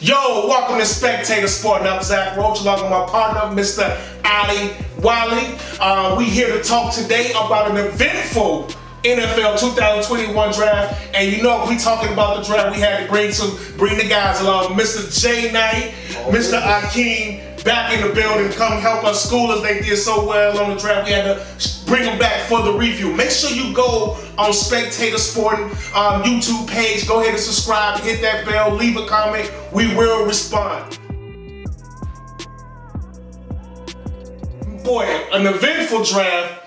Yo, welcome to Spectator Sporting. I'm Zach Roach, along with my partner, Mr. Ali Wiley. We here to talk today about an eventful NFL 2021 draft. And you know, if we talking about the draft, we had to bring the guys along. Mr. J Knight, Mr. Akeem, back in the building, come help us school as they did so well on the draft. We had to bring them back for the review. Make sure you go on Spectator Sporting YouTube page. Go ahead and subscribe, hit that bell, leave a comment. We will respond. Boy, an eventful draft.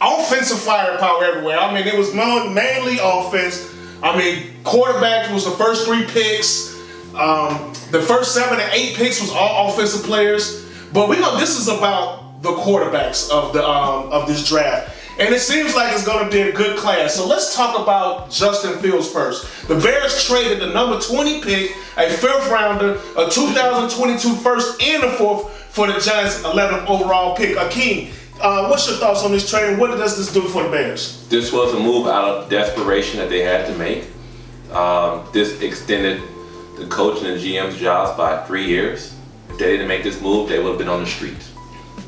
Offensive firepower everywhere. I mean, it was mainly offense. I mean, quarterbacks was the first 3 picks. The first 7 to 8 picks was all offensive players. But this is about the quarterbacks of this draft. And it seems like it's going to be a good class. So let's talk about Justin Fields first. The Bears traded the number 20 pick, a 5th rounder, a 2022 first and a 4th for the Giants' 11th overall pick. Akeem, what's your thoughts on this trade, and what does this do for the Bears? This was a move out of desperation that they had to make. This extended the coach and the GM's jobs by 3 years. If they didn't make this move, they would have been on the streets.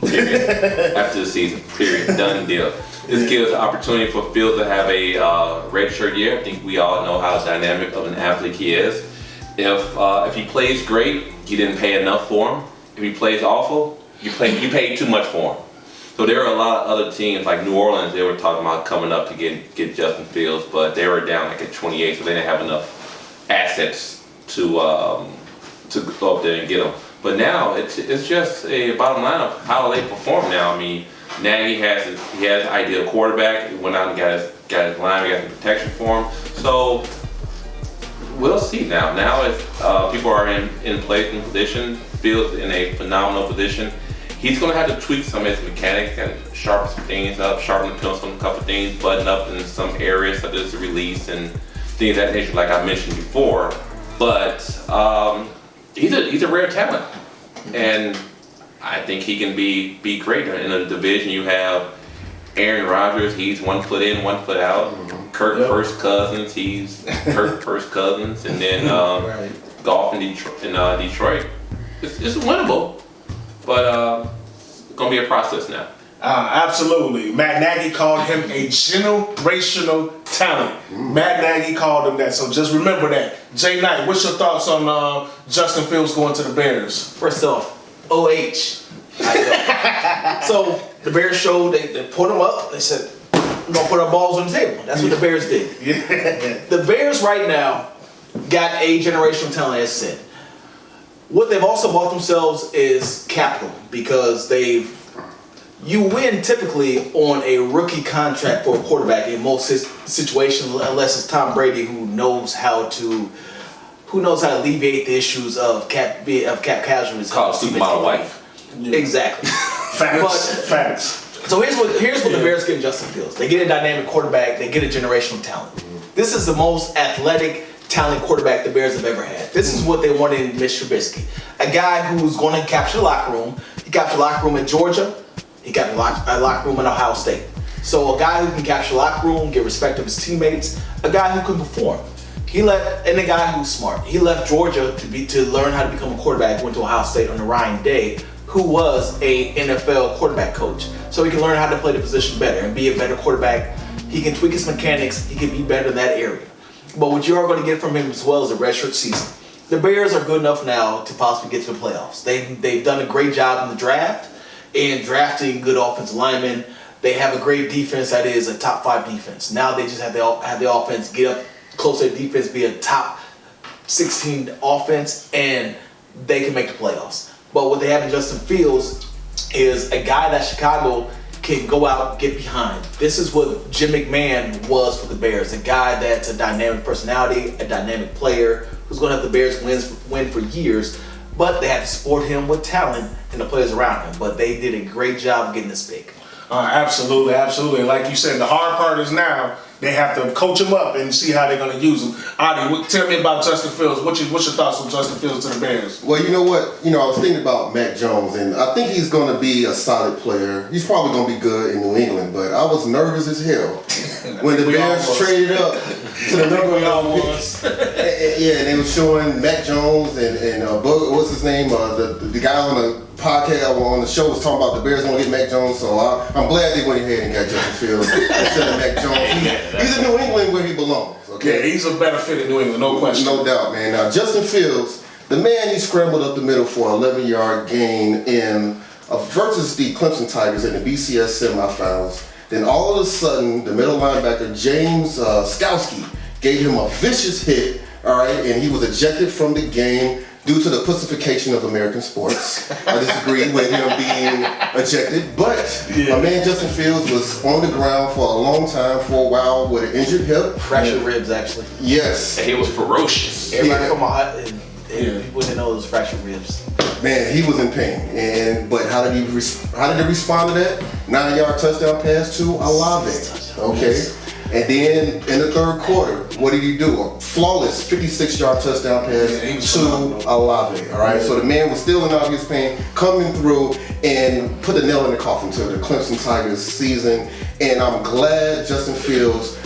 After the season, period, done deal. This gives an opportunity for Fields to have a redshirt year. I think we all know how dynamic of an athlete he is. If he plays great, you didn't pay enough for him. If he plays awful, you paid too much for him. So there are a lot of other teams like New Orleans. They were talking about coming up to get Justin Fields, but they were down like at 28, so they didn't have enough assets to go up there and get him. But now it's just a bottom line of how they perform now. I mean, Nagy has an ideal quarterback. He went out and got his line, got some protection for him. So we'll see now. Now if people are in place in position, Fields in a phenomenal position. He's going to have to tweak some of his mechanics, kind of sharpen some things up, sharpen the pencil on a couple of things, button up in some areas such as the release and things of that nature, like I mentioned before. But he's a rare talent, and I think he can be great. In a division, you have Aaron Rodgers. He's 1 foot in, 1 foot out. Kirk First Cousins. He's Kirk First Cousins, and then Goff in Detroit. It's winnable. But it's going to be a process now. Absolutely. Matt Nagy called him a generational talent. Matt Nagy called him that, so just remember that. Jay Knight, what's your thoughts on Justin Fields going to the Bears? First off, OH. So the Bears showed, they put him up, they said, we're going to put our balls on the table. That's what the Bears did. The Bears right now got a generational talent, as said. What they've also bought themselves is capital, because you win typically on a rookie contract for a quarterback in most situations, unless it's Tom Brady who knows how to alleviate the issues of cap casualties. Call a supermodel wife. Exactly. Facts. So here's what the Bears get in Justin Fields. They get a dynamic quarterback. They get a generational talent. This is the most athletic, talented quarterback the Bears have ever had. This is what they wanted in Mitch Trubisky. A guy who's going to capture the locker room. He captured the locker room at Georgia. He got a locker room at Ohio State. So a guy who can capture the locker room, get respect of his teammates, a guy who can perform. And a guy who's smart. He left Georgia to learn how to become a quarterback, went to Ohio State under Ryan Day, who was a NFL quarterback coach. So he can learn how to play the position better and be a better quarterback. He can tweak his mechanics. He can be better in that area. But what you are going to get from him as well is a redshirt season. The Bears are good enough now to possibly get to the playoffs. They've done a great job in the draft in drafting good offensive linemen. They have a great defense that is a top 5 defense. Now they just have the offense get up close to the defense, be a top 16 offense, and they can make the playoffs. But what they have in Justin Fields is a guy that Chicago can go out, get behind. This is what Jim McMahon was for the Bears. A guy that's a dynamic personality, a dynamic player, who's going to have the Bears win for years. But they had to support him with talent and the players around him. But they did a great job of getting this pick. Absolutely. Like you said, the hard part is now they have to coach him up and see how they're going to use him. Adi, tell me about Justin Fields. What's your thoughts on Justin Fields to the Bears? Well, you know what? I was thinking about Mac Jones, and I think he's going to be a solid player. He's probably going to be good in New England, but I was nervous as hell when the Bears traded up to the number We all of was. Yeah, and they were showing Mac Jones and what's his name? The guy on the podcast on the show was talking about the Bears want to get Mac Jones, so I'm glad they went ahead and got Justin Fields instead of Mac Jones. He's in New England where he belongs. Okay, Yeah, he's a better fit in New England, no question. no doubt, man. Now Justin Fields, the man, he scrambled up the middle for an 11-yard gain in versus the Clemson Tigers in the BCS semifinals. Then all of a sudden, the middle linebacker James Skowski gave him a vicious hit. All right, and he was ejected from the game due to the pussification of American sports. I disagree with him being ejected, but my man Justin Fields was on the ground for a long time, for a while, with an injured hip. Fractured ribs, actually. Yes. And he was ferocious. Everybody from people didn't know it was fractured ribs. Man, he was in pain. But how did he respond to that? 9-yard touchdown pass to Olave. Okay. And then in the third quarter, what did he do? A flawless 56-yard touchdown pass to Olave. All right. So the man was still in obvious pain, coming through and put a nail in the coffin to the Clemson Tigers season. And I'm glad Justin Fields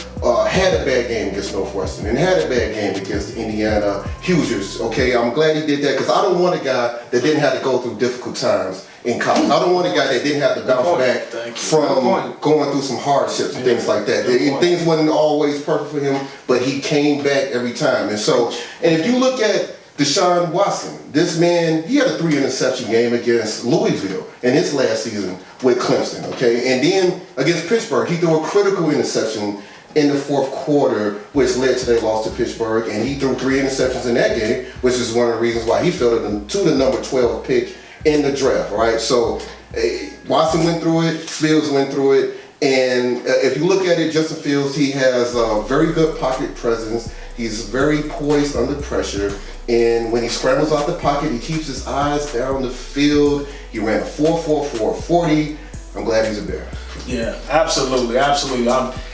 had a bad game against Northwestern and had a bad game against the Indiana Hoosiers. Okay, I'm glad he did that because I don't want a guy that didn't have to go through difficult times in college. I don't want a guy that didn't have to bounce back from going through some hardships and things like that. And things wasn't always perfect for him, but he came back every time. And so, and if you look at Deshaun Watson, this man, he had a 3-interception game against Louisville in his last season with Clemson. Okay, and then against Pittsburgh, he threw a critical interception in the fourth quarter, which led to their loss to Pittsburgh, and he threw 3 interceptions in that game, which is one of the reasons why he fell to the number 12 pick in the draft, right? So Watson went through it, Fields went through it, and if you look at it, Justin Fields, he has a very good pocket presence. He's very poised under pressure, and when he scrambles out the pocket, he keeps his eyes down the field. He ran a 4.44 40. I'm glad he's a Bear. Yeah, absolutely.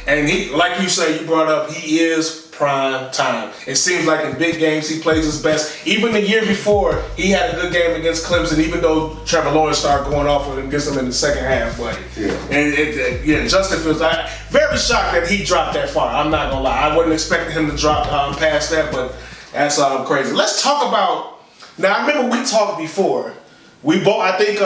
And he, like you say, you brought up, he is prime time. It seems like in big games he plays his best. Even the year before, he had a good game against Clemson, even though Trevor Lawrence started going off against him in the second half. But Justin Fields, I'm very shocked that he dropped that far. I'm not gonna lie, I wasn't expecting him to drop past that, but that's crazy. Let's talk about. Now, I remember we talked before. We both, I think,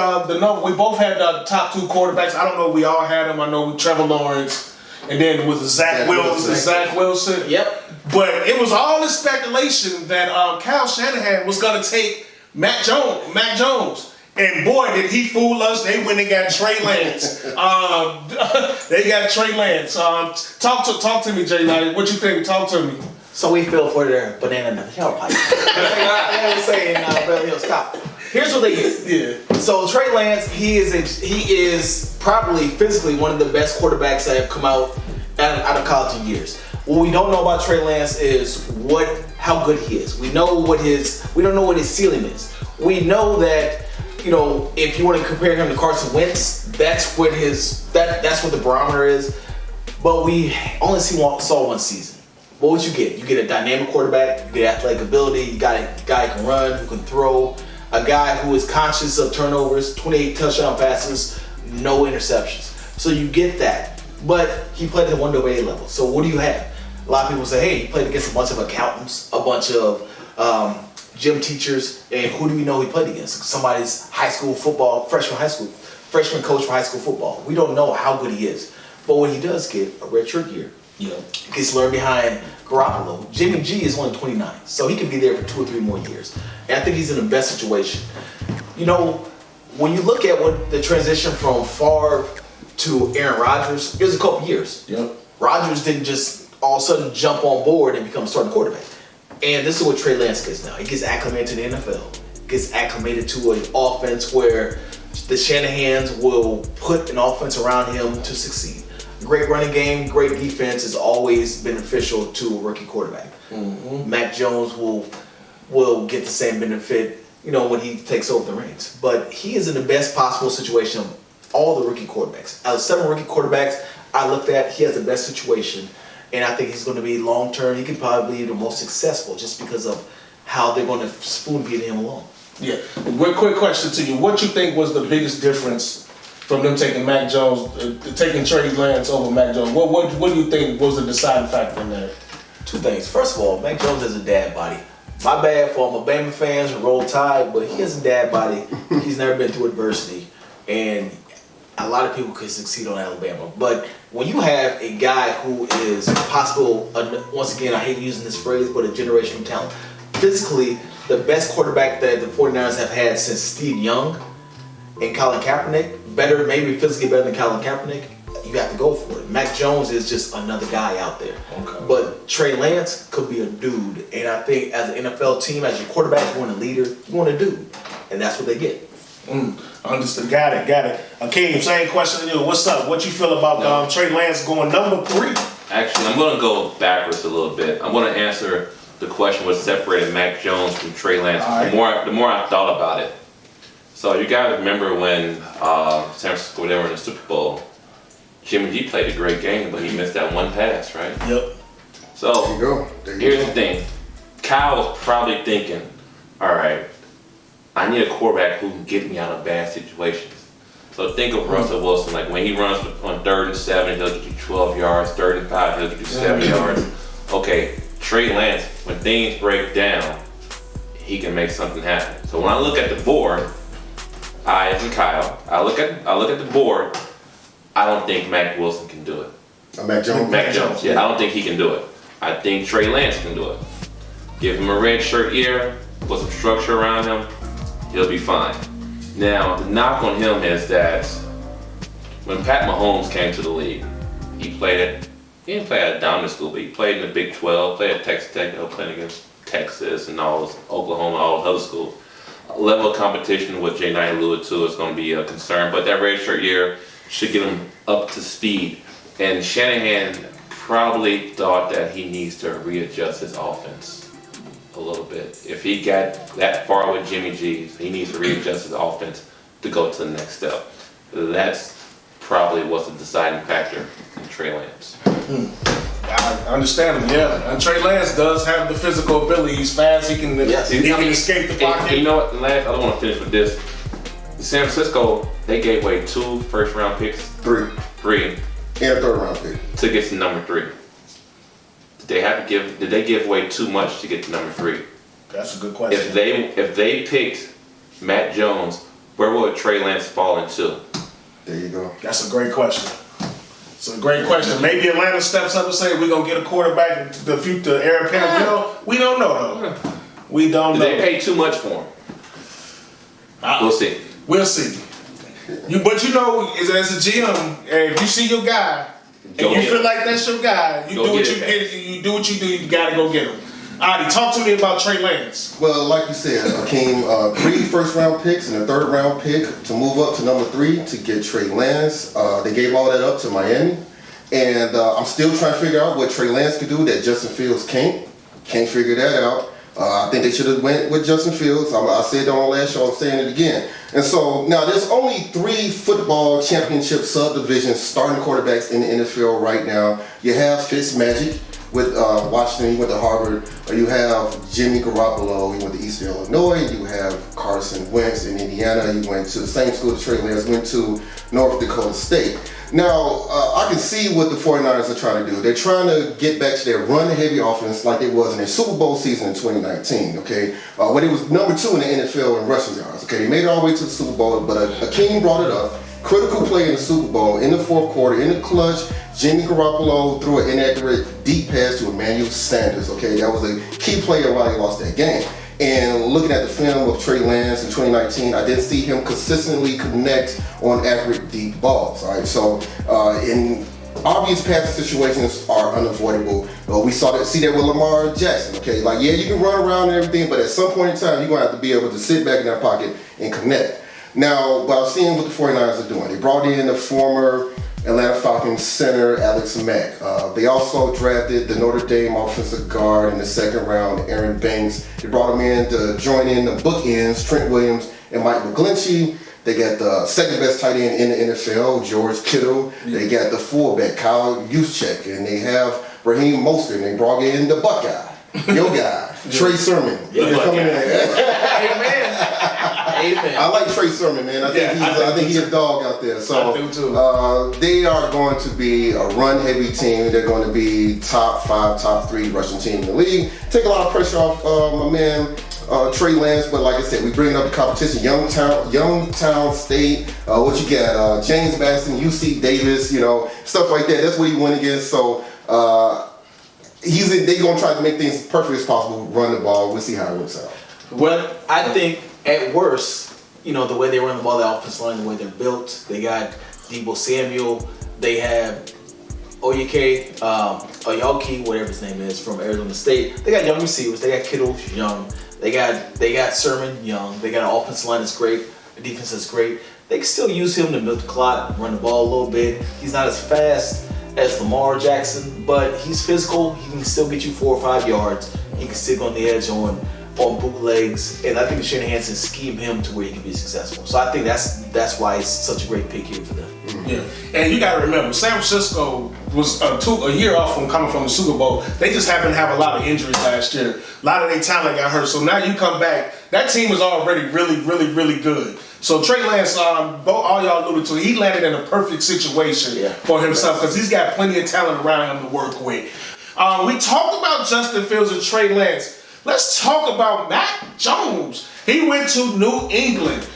we both had the top 2 quarterbacks. I don't know if we all had them. I know Trevor Lawrence, and then with Zach Wilson. Yep. But it was all the speculation that Kyle Shanahan was going to take Mac Jones. And boy, did he fool us. They went and got Trey Lance. They got Trey Lance. Talk to me, Jay Knight. What you think? Talk to me. So we fell for their banana nut tailpipe. I was saying Beverly Hills Cop. Here's what they did. Yeah. So Trey Lance, he is probably physically one of the best quarterbacks that have come out of college in years. What we don't know about Trey Lance is how good he is. We don't know what his ceiling is. We know that, if you want to compare him to Carson Wentz, that's what the barometer is. But we only saw one season. But what you get? You get a dynamic quarterback, you get athletic ability, you got a guy who can run, who can throw, a guy who is conscious of turnovers, 28 touchdown passes, no interceptions. So you get that. But he played at the 1AA level. So what do you have? A lot of people say, hey, he played against a bunch of accountants, a bunch of gym teachers, and who do we know he played against? Somebody's high school football, freshman coach for high school football. We don't know how good he is. But what he does get, a redshirt year. He gets learned behind Garoppolo. Jimmy G is only 29, so he could be there for 2 or 3 more years. And I think he's in the best situation. When you look at what the transition from Favre to Aaron Rodgers, it was a couple years. Yep. Rodgers didn't just all of a sudden jump on board and become a starting quarterback. And this is what Trey Lance gets now. He gets acclimated to the NFL. Gets acclimated to an offense where the Shanahans will put an offense around him to succeed. Great running game, great defense is always beneficial to a rookie quarterback. Mm-hmm. Mac Jones will get the same benefit, when he takes over the reins. But he is in the best possible situation of all the rookie quarterbacks. Out of 7 rookie quarterbacks I looked at, he has the best situation. And I think he's going to be long-term. He could probably be the most successful just because of how they're going to spoon-feed him along. Yeah. Quick question to you. What you think was the biggest difference from them taking Mac Jones, taking Trey Lance over Mac Jones? What do you think was the deciding factor in that? Two things. First of all, Mac Jones has a dad body. My bad for all my Bama fans who roll tide, but he has a dad body. He's never been through adversity, and a lot of people could succeed on Alabama. But when you have a guy who is possible, once again, I hate using this phrase, but a generational talent, physically the best quarterback that the 49ers have had since Steve Young and Colin Kaepernick, maybe physically better than Colin Kaepernick, you have to go for it. Mac Jones is just another guy out there. Okay. But Trey Lance could be a dude. And I think as an NFL team, as your quarterback, you want a leader, you want a dude. And that's what they get. Understood. Got it. Akeem, same question to you. What's up? What you feel about Trey Lance going number 3? Actually, I'm going to go backwards a little bit. I'm going to answer the question what separated Mac Jones from Trey Lance. Right. The more I thought about it. So you guys remember when San Francisco, they were in the Super Bowl, Jimmy G played a great game, but he missed that one pass, right? Yep. So There you go. Here's the thing. Kyle was probably thinking, all right, I need a quarterback who can get me out of bad situations. So think of Russell Wilson, like when he runs on 3rd and 7, he'll get you 12 yards, 3rd and 5, he'll get you 7 yards. Okay, Trey Lance, when things break down, he can make something happen. So when I look at the board, as in Kyle, I look at the board, I don't think Mac Wilson can do it. Mac Jones? Mac Jones, yeah, I don't think he can do it. I think Trey Lance can do it. Give him a red shirt year, put some structure around him, he'll be fine. Now, the knock on him is that when Pat Mahomes came to the league, he didn't play at a dominant school, but he played in the Big 12, played at Texas Tech, playing against Texas and all those, Oklahoma, all those other schools. Level of competition with Jay Knight alluded to is going to be a concern, but that red shirt year should get him up to speed. And Shanahan probably thought that he needs to readjust his offense a little bit. If he got that far with Jimmy G, he needs to readjust his offense to go to the next step. That's probably what's the deciding factor in Trey Lance. I understand him, yeah. And Trey Lance does have the physical ability. He's fast. He can escape the pocket. You know what? Last, I don't want to finish with this. San Francisco, they gave away 2 first-round picks. 3. 3. And a 3rd round pick. To get to number 3. Did they give away too much to get to number 3? That's a good question. If they picked Matt Jones, where would Trey Lance fall into? There you go. That's a great question. It's a great question. Maybe Atlanta steps up and say we're gonna get a quarterback in the future, Aaron Pennant. We don't know though. We don't know. They paid too much for him. We'll see. We'll see. But you know, as a GM, if you see your guy and you feel like that's your guy, you do what you do. You gotta go get him. Adi, talk to me about Trey Lance. Well, like you said, Akeem, 3 first-round picks and a 3rd round pick to move up to number 3 to get Trey Lance. They gave all that up to Miami. And I'm still trying to figure out what Trey Lance could do that Justin Fields can't. Can't figure that out. I think they should have went with Justin Fields. I said that on last show, I'm saying it again. And so, now there's only 3 football championship subdivisions starting quarterbacks in the NFL right now. You have Fitzmagic with Washington, he went to Harvard. You have Jimmy Garoppolo, he went to Eastern Illinois. You have Carson Wentz in Indiana. He went to the same school that Trey Lance went to, North Dakota State. Now, I can see what the 49ers are trying to do. They're trying to get back to their run-heavy offense like they was in their Super Bowl season in 2019, okay? When it was number 2 in the NFL in rushing yards, okay? They made it all the way to the Super Bowl, but Akeem brought it up. Critical play in the Super Bowl, in the 4th quarter, in the clutch, Jimmy Garoppolo threw an inaccurate deep pass to Emmanuel Sanders, okay? That was a key player why they lost that game. And looking at the film of Trey Lance in 2019, I didn't see him consistently connect on accurate deep balls, all right? So, in obvious passing situations are unavoidable. We see that with Lamar Jackson, okay? Like, yeah, you can run around and everything, but at some point in time, you're going to have to be able to sit back in that pocket and connect. Now, but I'm seeing what the 49ers are doing. They brought in the former Atlanta Falcons center, Alex Mack. They also drafted the Notre Dame offensive guard in the 2nd round, Aaron Banks. They brought him in to join in the bookends, Trent Williams and Mike McGlinchey. They got the 2nd best tight end in the NFL, George Kittle. They got the fullback, Kyle Juszczyk. And they have Raheem Mostert. And they brought in the Buckeye, your guy, Trey Sermon. Amen. Amen. Yeah. I like Trey Sermon, man. I think he's a dog out there. So I do too. they are going to be a run-heavy team. They're going to be top 5, top 3 rushing team in the league. Take a lot of pressure off my man Trey Lance, but like I said, we bring up the competition. Youngtown State. What you got? James Madison, UC Davis. Stuff like that. That's what he went against. So they're gonna try to make things perfect as possible. Run the ball. We'll see how it works out. Well, I think at worst, the way they run the ball, the offensive line, the way they're built, they got Deebo Samuel, they have Oyeke, whatever his name is, from Arizona State. They got young receivers. They got Kittle, young. They got Sermon, young. They got an offensive line that's great. The defense is great. They can still use him to milk the clock, run the ball a little bit. He's not as fast as Lamar Jackson, but he's physical. He can still get you 4 or 5 yards. He can stick on the edge on bootlegs, and I think the Shanahan scheme him to where he can be successful. So I think that's why it's such a great pick here for them. Yeah, and you got to remember, San Francisco was a year off from coming from the Super Bowl. They just happened to have a lot of injuries last year. A lot of their talent got hurt, so now you come back. That team was already really, really, really good. So Trey Lance, all y'all alluded to, he landed in a perfect situation for himself because he's got plenty of talent around him to work with. We talked about Justin Fields and Trey Lance. Let's talk about Mac Jones. He went to New England.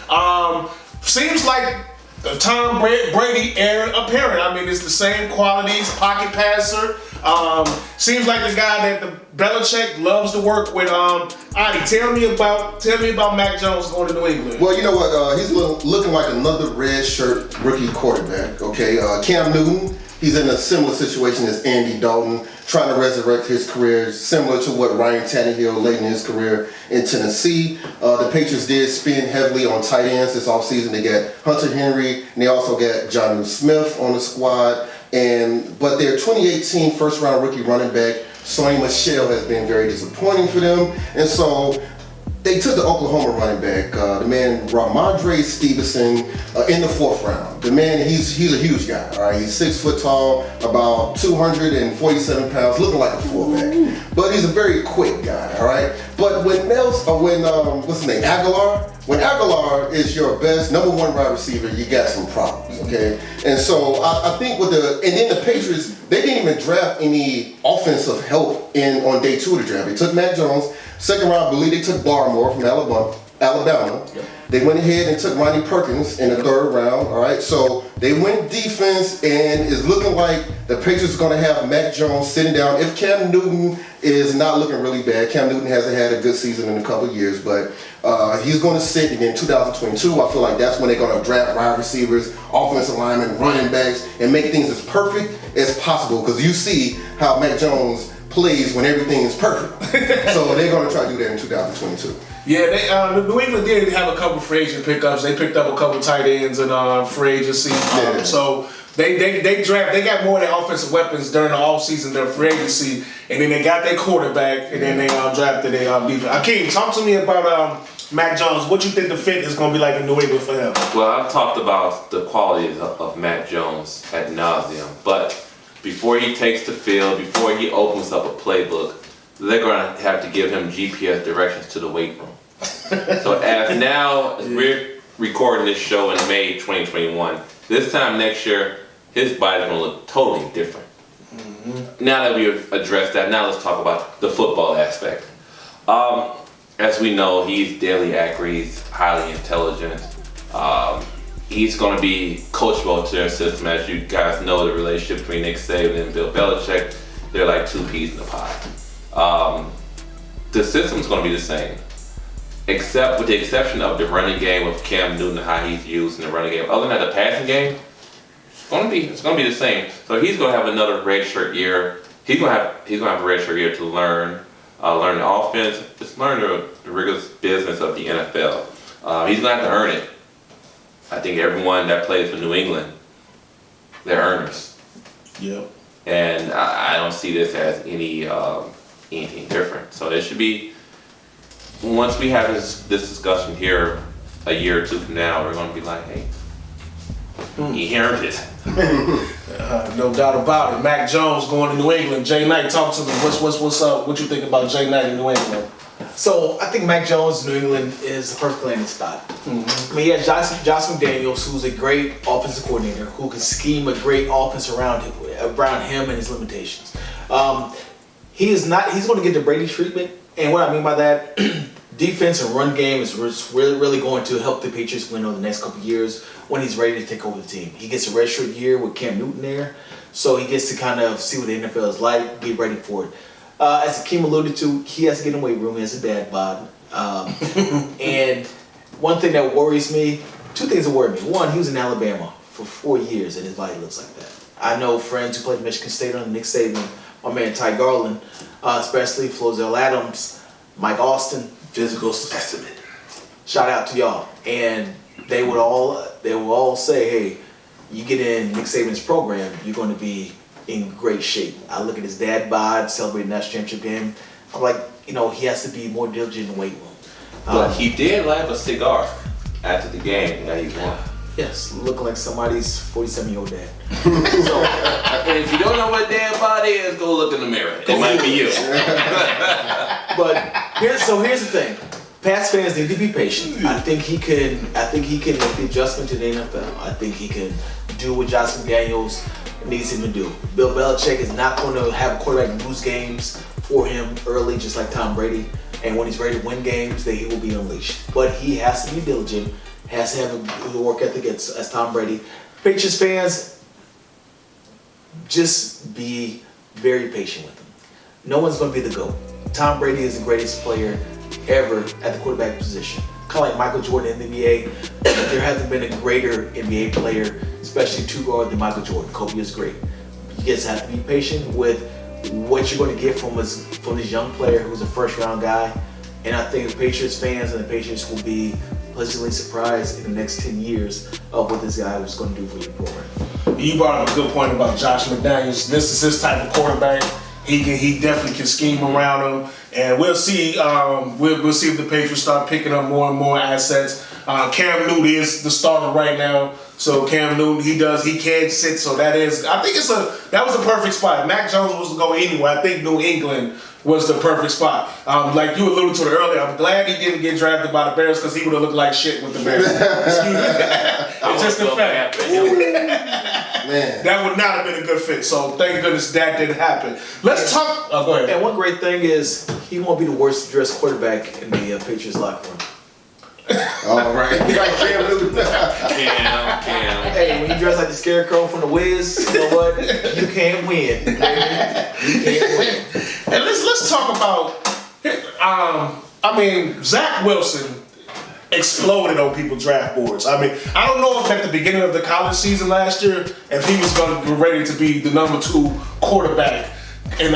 Seems like the Tom Brady heir apparent. I mean, it's the same qualities, pocket passer. Seems like the guy that the Belichick loves to work with. Adi, tell me about Mac Jones going to New England. Well, you know what? He's looking like another red shirt rookie quarterback. Okay, Cam Newton. He's in a similar situation as Andy Dalton, trying to resurrect his career, similar to what Ryan Tannehill late in his career in Tennessee. The Patriots did spend heavily on tight ends this offseason. They got Hunter Henry, and they also got Jonnu Smith on the squad. But their 2018 first-round rookie running back, Sonny Michel, has been very disappointing for them. And so they took the Oklahoma running back, the man Ramondre Stevenson, in the 4th round. The man, he's a huge guy. All right, he's 6 foot tall, about 247 pounds, looking like a fullback. But he's a very quick guy. All right. But when what's his name, Aguilar? When Aguilar is your best number 1 wide receiver, you got some problems. Okay. And so I think and then the Patriots, they didn't even draft any offensive help on day 2 of the draft. They took Mac Jones. 2nd round, I believe they took Barmore from Alabama. Yep. They went ahead and took Ronnie Perkins in the 3rd round. All right, so they went defense, and it's looking like the Patriots are going to have Mac Jones sitting down. If Cam Newton is not looking really bad, Cam Newton hasn't had a good season in a couple of years, but he's going to sit. And in 2022, I feel like that's when they're going to draft wide receivers, offensive linemen, running backs, and make things as perfect as possible. Because you see how Mac Jones plays when everything is perfect. So they're going to try to do that in 2022. Yeah, New England did have a couple free agent pickups. They picked up a couple tight ends in free agency. So they got more of their offensive weapons during the offseason, their free agency, and then they got their quarterback, and then they drafted their defense. Akeem, talk to me about Mac Jones. What you think the fit is going to be like in New England for him? Well, I've talked about the qualities of Mac Jones ad nauseum, but before he takes the field, before he opens up a playbook, they're going to have to give him GPS directions to the weight room. So as now, we're recording this show in May 2021. This time next year, his body's going to look totally different. Mm-hmm. Now that we've addressed that, now let's talk about the football aspect. As we know, he's deadly accurate, he's highly intelligent. He's going to be coachable to their system. As you guys know, the relationship between Nick Saban and Bill Belichick, they're like 2 peas in a pod. The system's going to be the same, except with the exception of the running game of Cam Newton and how he's used in the running game. Other than that, the passing game, it's going to be the same. So he's going to have another redshirt year. He's going to have a redshirt year to learn the offense, just learn the rigorous business of the NFL. He's going to have to earn it. I think everyone that plays for New England, they're earners. Yep. And I don't see this as anything different. So it should be, once we have this discussion here a year or 2 from now, we're going to be like, hey, he earned it. No doubt about it. Mac Jones going to New England. Jay Knight, talk to me. What's up? What you think about Jay Knight in New England? So I think Mac Jones, New England, is the perfect landing spot. I mean, he has Josh McDaniels, who's a great offensive coordinator who can scheme a great offense around him and his limitations. He's going to get the Brady treatment, and what I mean by that, defense and run game is really going to help the Patriots win over the next couple of years when he's ready to take over the team. He gets a redshirt year with Cam Newton there, so he gets to kind of see what the NFL is like, get ready for it. As Akeem alluded to, he has to get in the weight room. He has a dad bod. And one thing that worries me, two things that worry me. One, he was in Alabama for 4 years, and his body looks like that. I know friends who played at Michigan State under Nick Saban, my man Ty Garland, especially Flozell Adams, Mike Austin, physical specimen. Shout out to y'all. And they will all say, hey, you get in Nick Saban's program, you're going to be in great shape. I look at his dad bod celebrating national championship game. I'm like, he has to be more diligent in the weight room. But he did have a cigar after the game that he won. Yes, looking like somebody's 47-year-old dad. And if you don't know what dad bod is, go look in the mirror. It might be you. But here's the thing. Pats fans need to be patient. I think he can make the adjustment to the NFL. I think he can do what Josh McDaniels needs him to do. Bill Belichick is not going to have a quarterback lose games for him early, just like Tom Brady. And when he's ready to win games, then he will be unleashed. But he has to be diligent, has to have a work ethic as Tom Brady. Patriots fans, just be very patient with him. No one's going to be the GOAT. Tom Brady is the greatest player ever at the quarterback position. Kind of like Michael Jordan in the NBA. There hasn't been a greater NBA player, especially two-guard, than Michael Jordan. Kobe is great. You just have to be patient with what you're going to get from this young player who's a first-round guy. And I think the Patriots fans and the Patriots will be pleasantly surprised in the next 10 years of what this guy was going to do for your program. You brought up a good point about Josh McDaniels. This is his type of quarterback. He definitely can scheme around him, and we'll see. We'll see if the Patriots start picking up more and more assets. Cam Newton is the starter right now, so Cam Newton he can sit. So that was a perfect spot. Mac Jones was to go anywhere. I think New England was the perfect spot. Like you alluded to it earlier, I'm glad he didn't get drafted by the Bears because he would have looked like shit with the Bears. Excuse me. It's just a fact. Man. That would not have been a good fit. So thank goodness that didn't happen. Let's talk. Oh, go ahead. And one great thing is he won't be the worst dressed quarterback in the Patriots locker room. All right. Cam Newton. Cam. Hey, when you dress like the Scarecrow from the Wiz, you know what? You can't win. You can't win. And let's talk about. Zach Wilson exploded on people's draft boards. I don't know if at the beginning of the college season last year, if he was going to be ready to be the number 2 quarterback and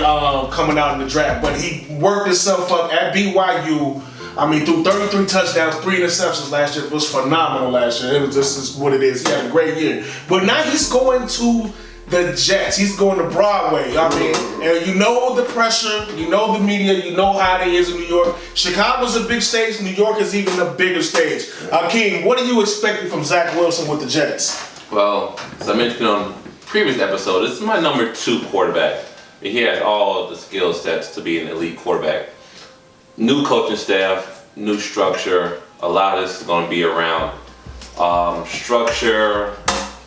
coming out in the draft, but he worked himself up at BYU. Through 33 touchdowns, 3 interceptions last year. It was phenomenal last year. This is what it is. He had a great year. But now he's going to the Jets. He's going to Broadway. And you know the pressure, you know the media, you know how it is in New York. Chicago's a big stage. New York is even a bigger stage. King, what are you expecting from Zach Wilson with the Jets? Well, as I mentioned on the previous episode, this is my number 2 quarterback. He has all the skill sets to be an elite quarterback. New coaching staff, new structure. A lot of this is going to be around structure,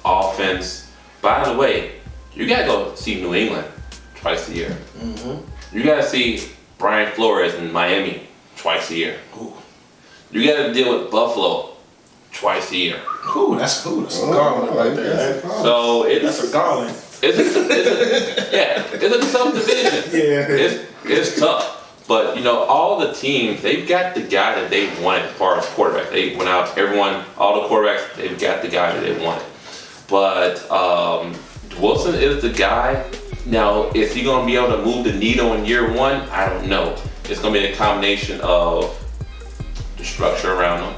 offense. By the way, you got to go see New England twice a year. Mm-hmm. You got to see Brian Flores in Miami twice a year. Ooh. You got to deal with Buffalo twice a year. Ooh, that's cool. That's a garland right there. So that's a garland. It's a tough division. Yeah. It's tough. But, all the teams, they've got the guy that they wanted as far as quarterback. They went out, all the quarterbacks, they've got the guy that they wanted. But Wilson is the guy. Now, is he going to be able to move the needle in year 1? I don't know. It's going to be a combination of the structure around him.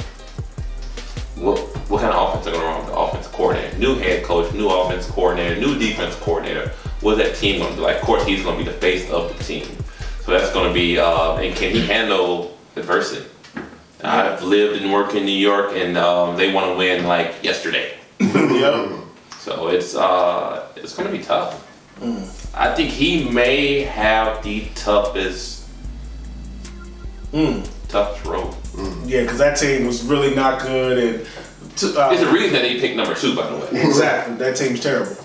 What kind of offense are going to run with the offensive coordinator? New head coach, new offensive coordinator, new defensive coordinator. What's that team going to be like? Of course, he's going to be the face of the team. So that's going to be, and can he handle adversity? I've lived and worked in New York, and they want to win like yesterday. Yep. So it's going to be tough. I think he may have the toughest Toughest road. Yeah, because that team was really not good, and There's a reason that he picked number 2, by the way. exactly, that team's terrible.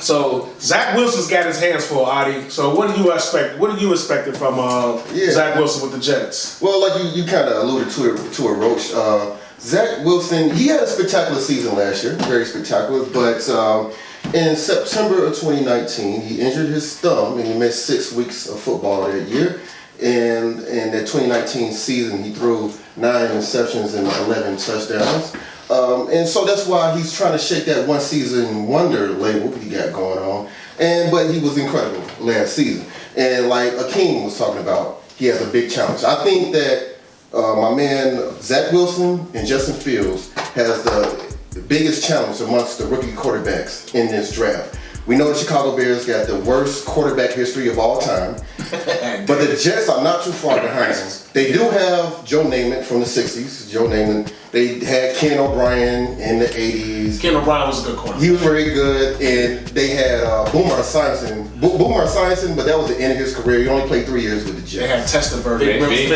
So Zach Wilson's got his hands full, Adi. So what do you expect? What are you expecting from Zach Wilson with the Jets? Well, like you kind of alluded to it, Roach. Zach Wilson, he had a spectacular season last year, very spectacular. But in September of 2019, he injured his thumb and he missed 6 weeks of football that year. And in that 2019 season, he threw 9 interceptions and 11 touchdowns. And so that's why he's trying to shake that one season wonder label he got going on. But he was incredible last season. And like Akeem was talking about, he has a big challenge. I think that my man Zach Wilson and Justin Fields has the biggest challenge amongst the rookie quarterbacks in this draft. We know the Chicago Bears got the worst quarterback history of all time, but the Jets are not too far behind them. They do have Joe Namath from the 60s. Joe Namath. They had Ken O'Brien in the 80s. Ken O'Brien was a good corner. He was very good, and they had Boomer Esiason. But that was the end of his career. He only played 3 years with the Jets. They had Testaverde. Vinny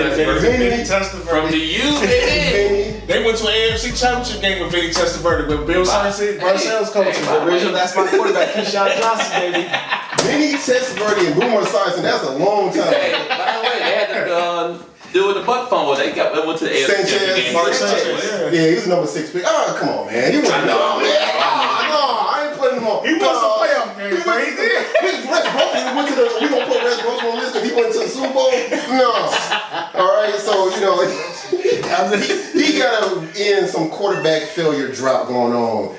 Testaverde. From the U, baby. They went to an AFC Championship game with Vinny Testaverde with Bill Simonson, Marcel's coaching. The original, that's my quarterback, Keyshawn Johnson, baby. Vinny Testaverde and Boomer Esiason, that's a long time. Hey, by the way, they had to do with the butt fumble. They went to the AFC Sanchez, game. Mark Sanchez. Yeah, he was number 6 pick. Oh, come on, man. He was no, I ain't putting him on. He won some playoff games, but he did. We gonna put Rex Grossman on the list because he went to the Super Bowl? No. All right, so he got to end some quarterback failure drop going on,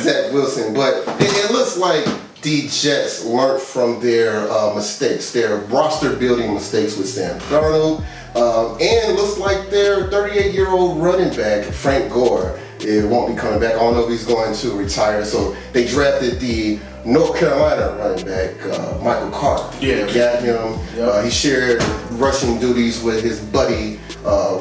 Zach Wilson. But it looks like the Jets learned from their mistakes, their roster building mistakes with Sam Darnold. And looks like their 38-year-old running back, Frank Gore, it won't be coming back. I don't know if he's going to retire. So they drafted the North Carolina running back, Michael Carter. Yeah. They got him. He shared rushing duties with his buddy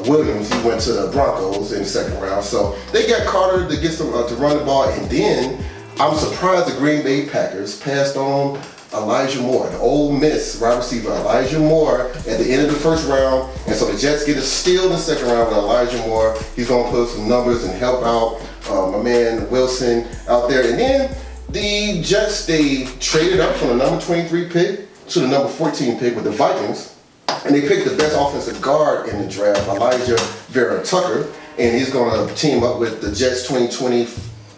Williams. He went to the Broncos in the second round. So they got Carter to get some to run the ball. And then I'm surprised the Green Bay Packers passed on Elijah Moore, the Ole Miss wide receiver Elijah Moore at the end of the first round. And so the Jets get a steal in the second round with Elijah Moore. He's going to put some numbers and help out my man Wilson out there. And then the Jets, they traded up from the number 23 pick to the number 14 pick with the Vikings. And they picked the best offensive guard in the draft, Elijah Vera Tucker. And he's going to team up with the Jets 2020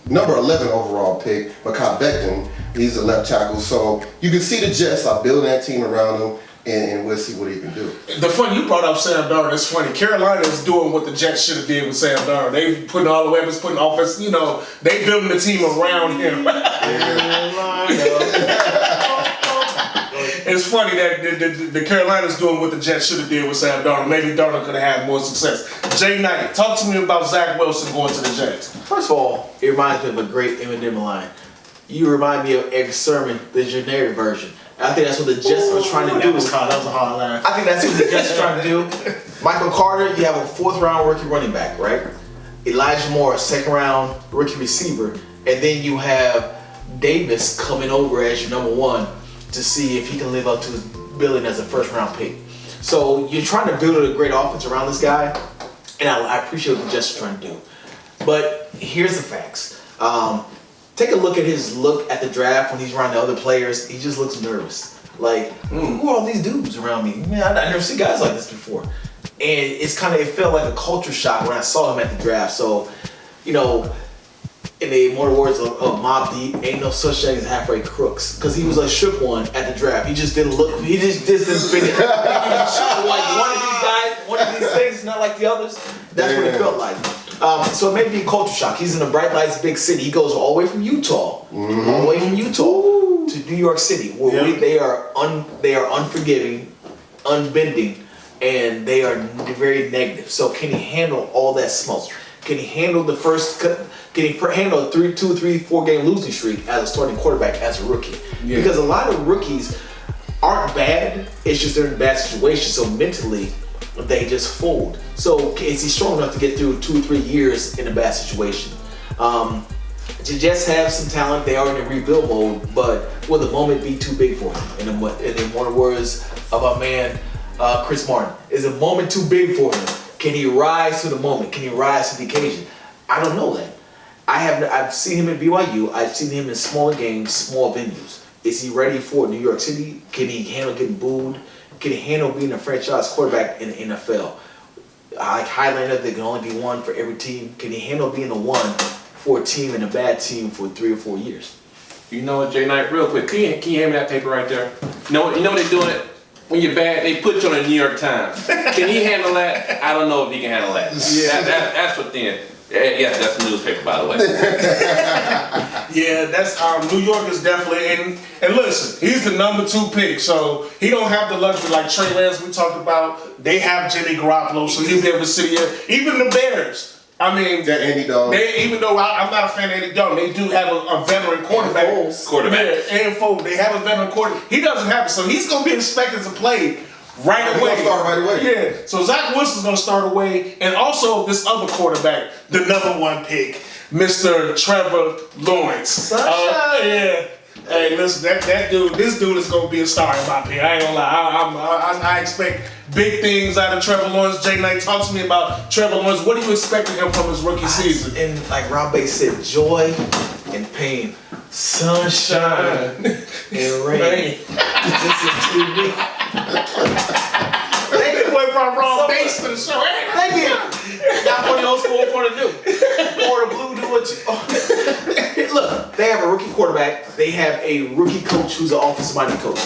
number 11 overall pick, Mekhi Becton. He's a left tackle. So you can see the Jets are building that team around him, and we'll see what he can do. The fun you brought up Sam Darnold, it's funny. Carolina is doing what the Jets should have did with Sam Darnold. They putting all the weapons, putting offense, they building the team around him. It's funny that the Carolina's doing what the Jets should have did with Sam Darnold. Maybe Darnold could have had more success. Jay Knight, talk to me about Zach Wilson going to the Jets. First of all, it reminds me of a great Eminem line. You remind me of Eric Sermon, the generic version. I think that's what the Jets are trying to do. That was a hard line. I think that's what the Jets are trying to do. Michael Carter, you have a 4th round rookie running back, right? Elijah Moore, 2nd round rookie receiver. And then you have Davis coming over as your number 1 to see if he can live up to his billing as a 1st round pick. So you're trying to build a great offense around this guy. And I appreciate what the Jets are trying to do. But here's the facts. Take a look at his look at the draft when he's around the other players. He just looks nervous. Like, who are all these dudes around me? Man, I never seen guys like this before. And it felt like a culture shock when I saw him at the draft. So, in the immortal words of Mobb Deep, ain't no such thing as halfway crooks. Because he was a shook one at the draft. He just didn't look, he just didn't fit it. He was like one of these guys, one of these things, not like the others. That's what it felt like. So it may be a culture shock. He's in the bright lights, big city. He goes all the way from Utah, all the way from Utah to New York City, where they are unforgiving, unbending, and they are very negative. So can he handle all that smoke? Can he handle Can he handle a 2, 3, 4 game losing streak as a starting quarterback as a rookie? Yeah. Because a lot of rookies aren't bad. It's just they're in bad situations. So mentally, they just fold. So is he strong enough to get through 2 or 3 years in a bad situation? The Jets have some talent. They are in a rebuild mode, but will the moment be too big for him? In the words of our man Chris Martin. Is a moment too big for him? Can he rise to the moment? Can he rise to the occasion? I don't know that. I've seen him at BYU. I've seen him in smaller games, small venues. Is he ready for New York City? Can he handle getting booed? Can he handle being a franchise quarterback in the NFL? Like Highlander, there can only be one for every team. Can he handle being the one for a team and a bad team for 3 or 4 years? You know what, Jay Knight, real quick, can you hand me that paper right there? You know they're doing it? When you're bad, they put you on the New York Times. Can he handle that? I don't know if he can handle that. Yeah, that's what then. Yes, that's the newspaper, by the way. Yeah, that's New York is definitely and listen, he's the number 2 pick, so he don't have the luxury like Trey Lance we talked about. They have Jimmy Garoppolo, so he'll be able to sit here. Even the Bears. I mean, that Andy Dalton. Even though I'm not a fan of Andy Dalton, they do have a veteran quarterback. Yeah, and Foles. They have a veteran quarterback. He doesn't have it, so he's going to be expected to play right away. He's going to start right away. Yeah, so Zach Wilson's going to start away, and also this other quarterback, the number 1 pick, Mr. Trevor Lawrence. Yeah. Hey, listen, this dude is gonna be a star in my opinion. I ain't gonna lie. I expect big things out of Trevor Lawrence. Jay Knight, talk to me about Trevor Lawrence. What are you expecting him from his rookie season? And like Rob Bates said, joy and pain, sunshine and rain. This is too weak. Thank you for brought Rob Bates to the show. Thank you. Not for the old school, for the new. Or the blue do what you. Look, they have a rookie quarterback. They have a rookie coach who's an offensive-minded coach.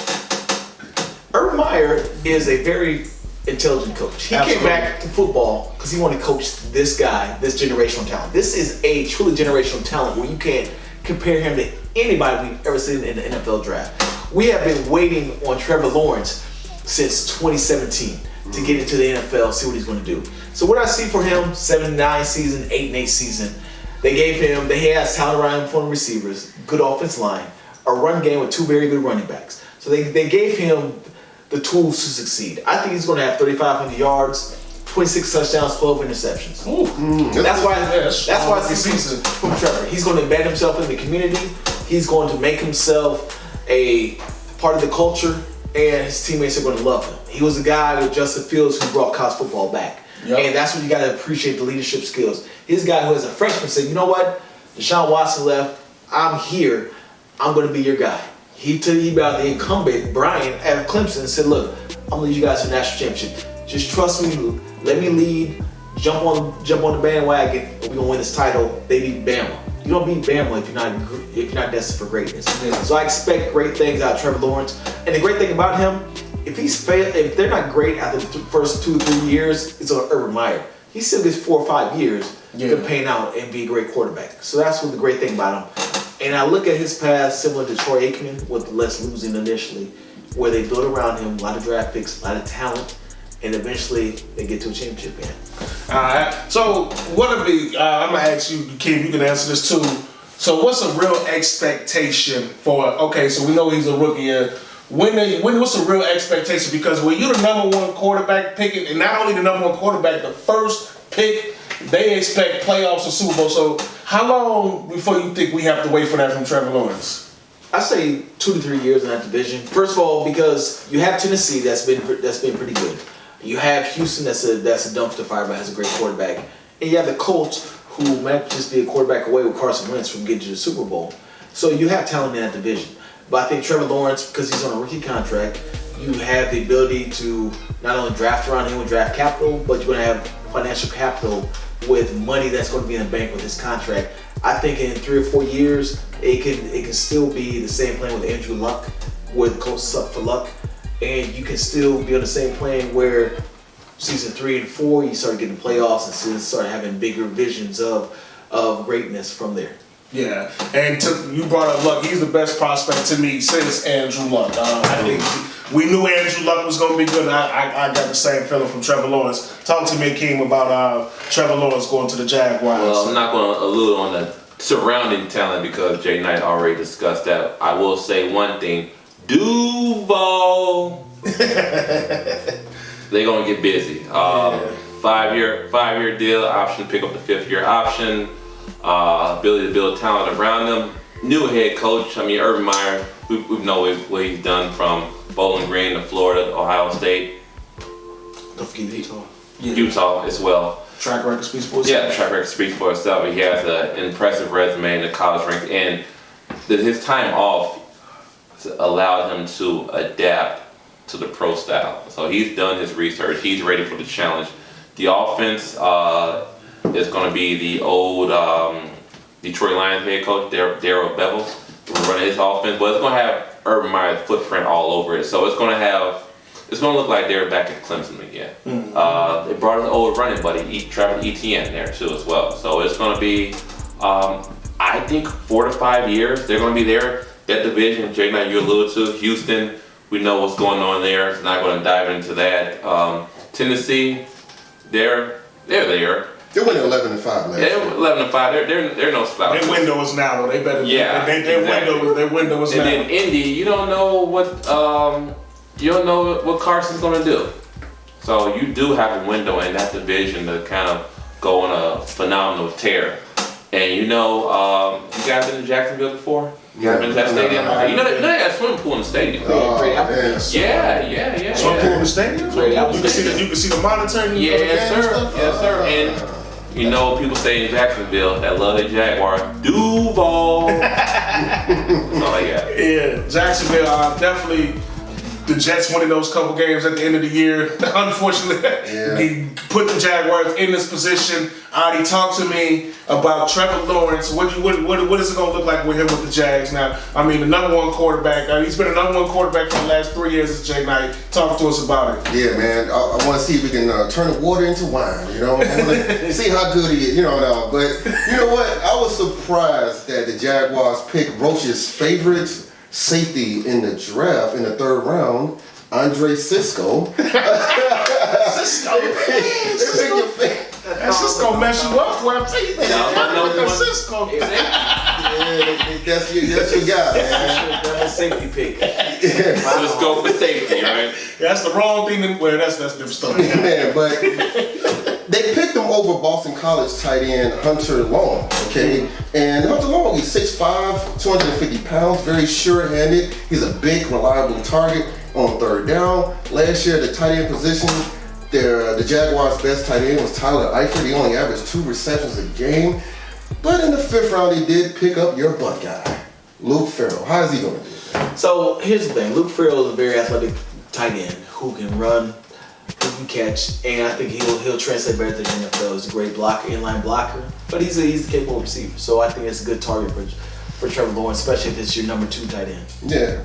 Urban Meyer is a very intelligent coach. He came back to football because he wanted to coach this guy, this generational talent. This is a truly generational talent where you can't compare him to anybody we've ever seen in the NFL draft. We have been waiting on Trevor Lawrence since 2017 to get into the NFL, see what he's going to do. So what I see for him, 7-9 season, 8-8 season, they had talent around him for receivers, good offensive line, a run game with 2 very good running backs. So they gave him the tools to succeed. I think he's going to have 3,500 yards, 26 touchdowns, 12 interceptions. That's why I see season from Trevor. He's going to embed himself in the community. He's going to make himself a part of the culture, and his teammates are going to love him. He was a guy with Justin Fields who brought college football back. Yep. And that's when you got to appreciate the leadership skills. He's a guy who, as a freshman, said, you know what? Deshaun Watson left. I'm here. I'm going to be your guy. He about the incumbent, Brian, at Clemson, and said, look, I'm going to lead you guys to the national championship. Just trust me. Let me lead. Jump on the bandwagon, and we're going to win this title. They beat Bama. You don't beat Bama if you're not destined for greatness. Yeah. So I expect great things out of Trevor Lawrence. And the great thing about him, if they're not great after the first 2 or 3 years, it's on Urban Meyer. He still gets 4 or 5 years to pan out and be a great quarterback. So that's what the great thing about him. And I look at his past similar to Troy Aikman with less losing initially, where they build around him a lot of draft picks, a lot of talent, and eventually they get to a championship game. All right. So what would be? I'm gonna ask you, Kim. You can answer this too. So what's a real expectation for? Okay, so we know he's a rookie. What's a real expectation? Because when you're the number 1 quarterback picking, and not only the number 1 quarterback, the first pick, they expect playoffs or Super Bowl. So how long before you think we have to wait for that from Trevor Lawrence? I say 2 to 3 years in that division. First of all, because you have Tennessee that's been pretty good. You have Houston that's a dumpster fire but has a great quarterback, and you have the Colts who might just be a quarterback away with Carson Wentz from getting to the Super Bowl. So you have talent in that division. But I think Trevor Lawrence, because he's on a rookie contract, you have the ability to not only draft around him with draft capital, but you're going to have financial capital with money that's going to be in the bank with his contract. I think in 3 or 4 years, it can still be the same plan with Andrew Luck, where the Colts suck for luck, and you can still be on the same plane where season 3 and 4, you start getting playoffs and start having bigger visions of greatness from there. Yeah, and you brought up Luck. He's the best prospect to me since Andrew Luck. I think we knew Andrew Luck was going to be good. I got the same feeling from Trevor Lawrence. Talk to me, Keem, about Trevor Lawrence going to the Jaguars. Well, I'm not going to allude on the surrounding talent because Jay Knight already discussed that. I will say one thing. Duval. They're going to get busy. 5-year deal, option to pick up the 5th-year option. Ability to build talent around them. New head coach. I mean, Urban Meyer. We know what he's done from Bowling Green to Florida, Ohio State. Don't forget Utah. Utah as well. Track record speaks for itself. Yeah, track record speaks for itself. He has an impressive resume in the college ranks, and his time off allowed him to adapt to the pro style. So he's done his research. He's ready for the challenge. The offense is going to be the old Detroit Lions head coach, Darrell Bevell, running his offense. But it's going to have Urban Meyer's footprint all over it. So it's going to look like they're back at Clemson again. Mm-hmm. They brought an old running buddy, Trevor Etienne, there too as well. So it's going to be, I think, 4 to 5 years. They're going to be there. That division, Jay Knight, you alluded to, Houston, we know what's going on there. So not going to dive into that. Tennessee, they're there. They went 11-5 last year. They're 11-5. They're no slouch. Their window is now, though. They better. Yeah, Their window is now. And then Indy, you don't know what Carson's going to do. So you do have a window in that division to kind of go on a phenomenal tear. And you guys been to Jacksonville before? You ever been to that stadium? No. You know they got a swimming pool in the stadium. Great man. Yeah. Swimming pool in the stadium? Great You can see the monitoring. Yes, and sir. stuff? Yes, sir. And people say in Jacksonville that love the Jaguars. Duval. That's all I got. Yeah, Jacksonville, definitely. The Jets winning those couple games at the end of the year, unfortunately, he put the Jaguars in this position. Adi, talk to me about Trevor Lawrence. What is it going to look like with him with the Jags now? I mean, the number one quarterback. He's been the number one quarterback for the last 3 years. As Jay Knight, talk to us about it. Yeah, man. I want to see if we can turn the water into wine. I want to see how good he is. But you know what? I was surprised that the Jaguars picked Roach's favorite safety in the draft in the 3rd round, Andre Cisco. Cisco mess you up. What I'm telling you, Cisco. That's your guy, man. That's a safety pick. Cisco for safety, right? That's the wrong thing. That's different stuff. Man, but they picked him over Boston College tight end Hunter Long, okay? And Hunter Long, he's 6'5", 250 pounds, very sure-handed. He's a big, reliable target on 3rd down. Last year, the tight end position, the Jaguars' best tight end was Tyler Eifert. He only averaged 2 receptions a game. But in the 5th round, they did pick up your butt guy, Luke Farrell. How is he going to do it? So here's the thing. Luke Farrell is a very athletic tight end who can run, who can catch, and I think he'll translate better to the NFL. He's a great blocker, inline blocker, but he's a capable receiver. So I think it's a good target for Trevor Lawrence, especially if it's your number 2 tight end. Yeah.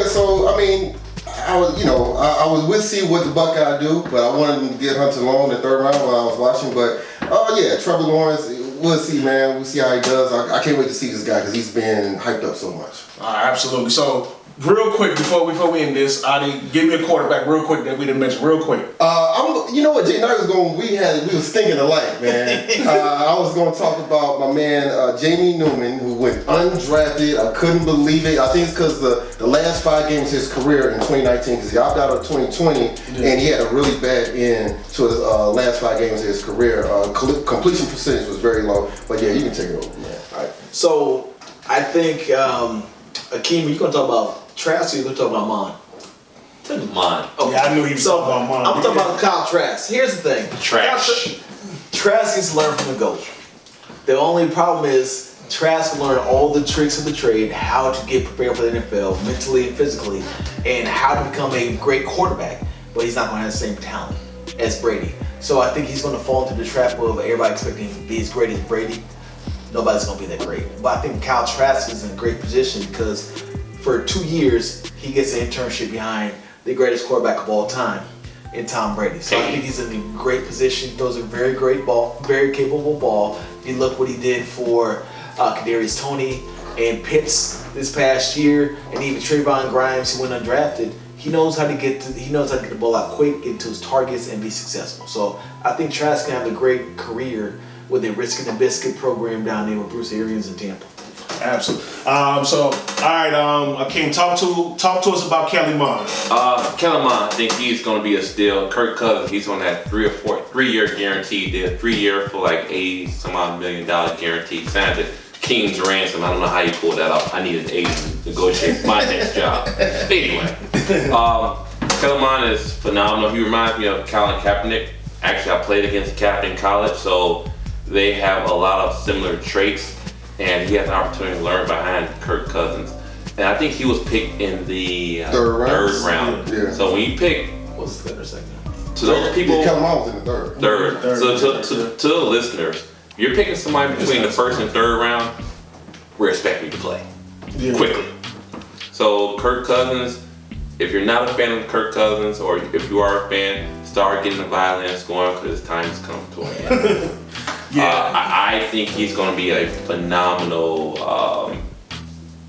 So I mean, I would see what the Buckeye do, but I wanted him to get Hunter Long in the 3rd round while I was watching. But Trevor Lawrence, we'll see, man. We'll see how he does. I can't wait to see this guy because he's been hyped up so much. Absolutely. So, real quick before we end this, Adi, give me a quarterback real quick that we didn't mention real quick. You know what, Jay Knight was going. We was thinking alike, man. I was going to talk about my man Jamie Newman, who went undrafted. I couldn't believe it. I think it's because the last 5 games of his career in 2019, because he opted out of 2020, and he had a really bad end to his last 5 games of his career. Completion percentage was very low. But yeah, you can take it over, man. All right. So I think Akeem, you gonna talk about Trask or you gonna talk about Mon? Mon. Okay. Yeah, I knew he was talking about Mon. I'm talking about Kyle Trask. Here's the thing. Trash. Trask needs to learn from the GOAT. The only problem is Trask learned all the tricks of the trade, how to get prepared for the NFL mentally and physically, and how to become a great quarterback. But he's not going to have the same talent as Brady. So I think he's going to fall into the trap of everybody expecting him to be as great as Brady. Nobody's going to be that great. But I think Kyle Trask is in a great position because for 2 years, he gets an internship behind the greatest quarterback of all time in Tom Brady. So I think he's in a great position. He throws a very great ball, very capable ball. You look what he did for Kadarius Toney and Pitts this past year, and even Trayvon Grimes, who went undrafted. He knows how to get the ball out quick, get to his targets, and be successful. So I think Trask can have a great career with a Risk and the Biscuit program down there with Bruce Arians in Tampa. Absolutely. So, all right, Akeem, talk to us about Kellen Mond. Kellen Mond, I think he's going to be a steal. Kirk Cousins, he's on that 3-year guarantee deal. 3 year for like $80-some-odd million guarantee. Signed it. King's ransom. I don't know how you pulled that off. I need an agent to negotiate my next job. Anyway, Kellerman is phenomenal. He reminds me of Colin Kaepernick. Actually, I played against Cap in college, so they have a lot of similar traits, and he has an opportunity to learn behind Kirk Cousins. And I think he was picked in the third round. Yeah. So when you pick, What's the third or second? to those people, Kellerman was in the third. third. So to the listeners, you're picking somebody between the first and third round, we're expecting you to play quickly. So Kirk Cousins, if you're not a fan of Kirk Cousins, or if you are a fan, start getting the violence going because his time has come to an end. I think he's going to be a phenomenal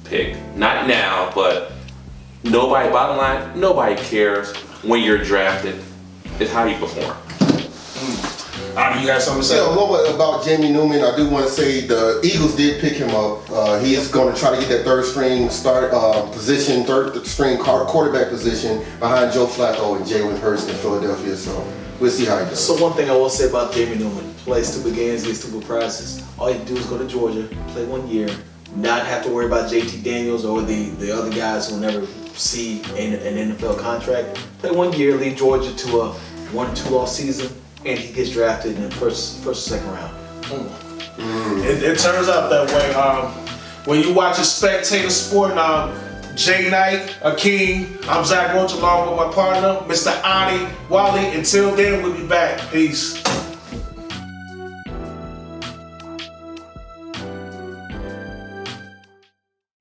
pick. Not now, but bottom line, nobody cares when you're drafted. It's how you perform. You got something to say? Yeah, what about Jamie Newman? I do want to say the Eagles did pick him up. He is going to try to get that third string quarterback position behind Joe Flacco and Jalen Hurts in Philadelphia. So we'll see how he does. So one thing I will say about Jamie Newman, play stupid games, get stupid prizes. All you do is go to Georgia, play 1 year, not have to worry about JT Daniels or the other guys who will never see an NFL contract. Play 1 year, lead Georgia to a 1-2 loss season, and he gets drafted in the first or second round. It turns out that way. When you watch a Spectator Sporting, Jay Knight, Akeem, I'm Zach Roach along with my partner, Mr. Ani Wally. Until then, we'll be back. Peace.